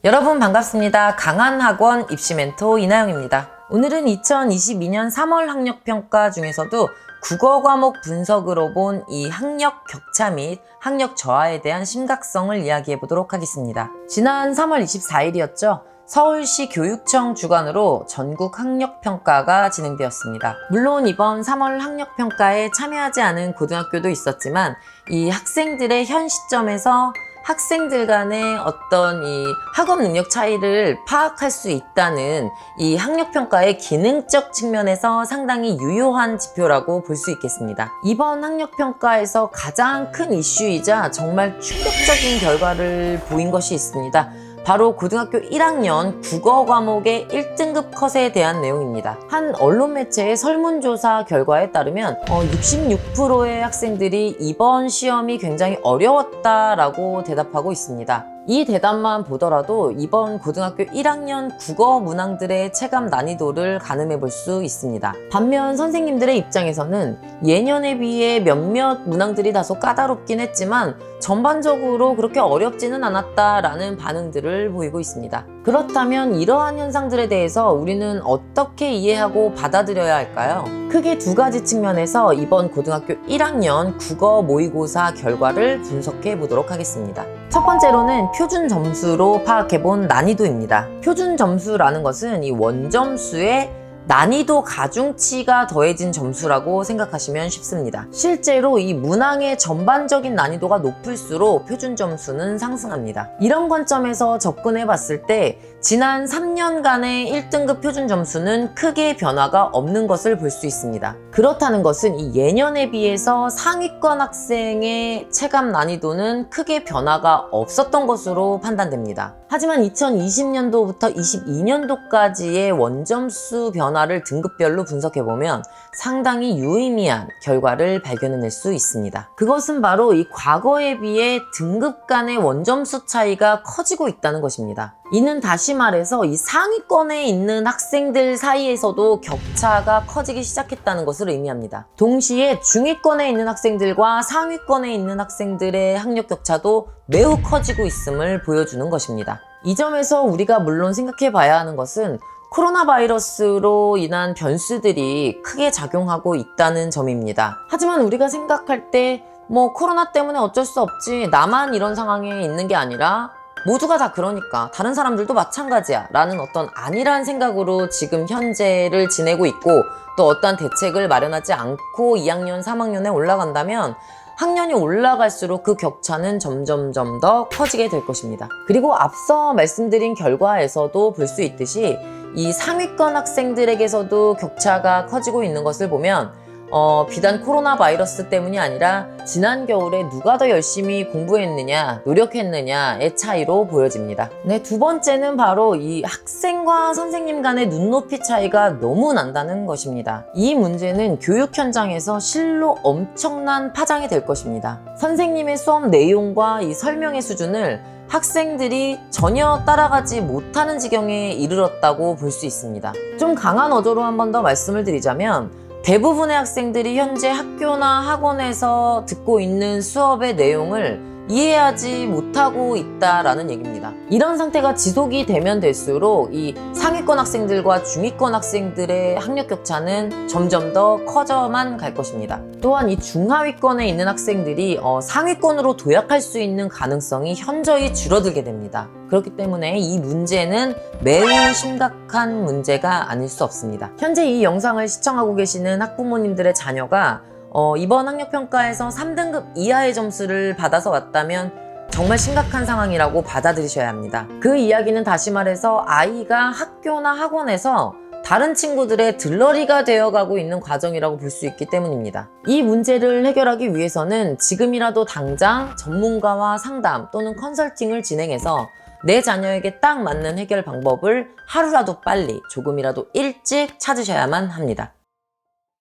여러분 반갑습니다. 강한학원 입시멘토 이나영입니다. 오늘은 2022년 3월 학력평가 중에서도 국어 과목 분석으로 본 이 학력 격차 및 학력 저하에 대한 심각성을 이야기해 보도록 하겠습니다. 지난 3월 24일이었죠. 서울시 교육청 주관으로 전국 학력평가가 진행되었습니다. 물론 이번 3월 학력평가에 참여하지 않은 고등학교도 있었지만 이 학생들의 현 시점에서 학생들 간의 어떤 이 학업 능력 차이를 파악할 수 있다는 이 학력평가의 기능적 측면에서 상당히 유효한 지표라고 볼 수 있겠습니다. 이번 학력평가에서 가장 큰 이슈이자 정말 충격적인 결과를 보인 것이 있습니다. 바로 고등학교 1학년 국어 과목의 1등급 컷에 대한 내용입니다. 한 언론 매체의 설문조사 결과에 따르면 66%의 학생들이 이번 시험이 굉장히 어려웠다라고 대답하고 있습니다. 이 대답만 보더라도 이번 고등학교 1학년 국어 문항들의 체감 난이도를 가늠해 볼 수 있습니다. 반면 선생님들의 입장에서는 예년에 비해 몇몇 문항들이 다소 까다롭긴 했지만 전반적으로 그렇게 어렵지는 않았다라는 반응들을 보이고 있습니다. 그렇다면 이러한 현상들에 대해서 우리는 어떻게 이해하고 받아들여야 할까요? 크게 두 가지 측면에서 이번 고등학교 1학년 국어 모의고사 결과를 분석해 보도록 하겠습니다. 첫 번째로는 표준 점수로 파악해 본 난이도입니다. 표준 점수라는 것은 이 원점수의 난이도 가중치가 더해진 점수라고 생각하시면 쉽습니다. 실제로 이 문항의 전반적인 난이도가 높을수록 표준 점수는 상승합니다. 이런 관점에서 접근해 봤을 때 지난 3년간의 1등급 표준 점수는 크게 변화가 없는 것을 볼 수 있습니다. 그렇다는 것은 이 예년에 비해서 상위권 학생의 체감 난이도는 크게 변화가 없었던 것으로 판단됩니다. 하지만 2020년도부터 22년도까지의 원점수 변화를 등급별로 분석해보면 상당히 유의미한 결과를 발견해낼 수 있습니다. 그것은 바로 이 과거에 비해 등급 간의 원점수 차이가 커지고 있다는 것입니다. 이는 다시 말해서 이 상위권에 있는 학생들 사이에서도 격차가 커지기 시작했다는 것을 의미합니다. 동시에 중위권에 있는 학생들과 상위권에 있는 학생들의 학력 격차도 매우 커지고 있음을 보여주는 것입니다. 이 점에서 우리가 물론 생각해 봐야 하는 것은 코로나 바이러스로 인한 변수들이 크게 작용하고 있다는 점입니다. 하지만 우리가 생각할 때 코로나 때문에 어쩔 수 없지, 나만 이런 상황에 있는 게 아니라 모두가 다 그러니까 다른 사람들도 마찬가지야 라는 어떤 안일한 생각으로 지금 현재를 지내고 있고 또 어떠한 대책을 마련하지 않고 2학년, 3학년에 올라간다면 학년이 올라갈수록 그 격차는 점점점 더 커지게 될 것입니다. 그리고 앞서 말씀드린 결과에서도 볼 수 있듯이 이 상위권 학생들에게서도 격차가 커지고 있는 것을 보면 비단 코로나 바이러스 때문이 아니라 지난 겨울에 누가 더 열심히 공부했느냐, 노력했느냐의 차이로 보여집니다. 네, 두 번째는 바로 이 학생과 선생님 간의 눈높이 차이가 너무 난다는 것입니다. 이 문제는 교육 현장에서 실로 엄청난 파장이 될 것입니다. 선생님의 수업 내용과 이 설명의 수준을 학생들이 전혀 따라가지 못하는 지경에 이르렀다고 볼 수 있습니다. 좀 강한 어조로 한 번 더 말씀을 드리자면 대부분의 학생들이 현재 학교나 학원에서 듣고 있는 수업의 내용을 이해하지 못하고 있다라는 얘기입니다. 이런 상태가 지속이 되면 될수록 이 상위권 학생들과 중위권 학생들의 학력 격차는 점점 더 커져만 갈 것입니다. 또한 이 중하위권에 있는 학생들이 상위권으로 도약할 수 있는 가능성이 현저히 줄어들게 됩니다. 그렇기 때문에 이 문제는 매우 심각한 문제가 아닐 수 없습니다. 현재 이 영상을 시청하고 계시는 학부모님들의 자녀가 이번 학력평가에서 3등급 이하의 점수를 받아서 왔다면 정말 심각한 상황이라고 받아들이셔야 합니다. 그 이야기는 다시 말해서 아이가 학교나 학원에서 다른 친구들의 들러리가 되어가고 있는 과정이라고 볼 수 있기 때문입니다. 이 문제를 해결하기 위해서는 지금이라도 당장 전문가와 상담 또는 컨설팅을 진행해서 내 자녀에게 딱 맞는 해결 방법을 하루라도 빨리 조금이라도 일찍 찾으셔야만 합니다.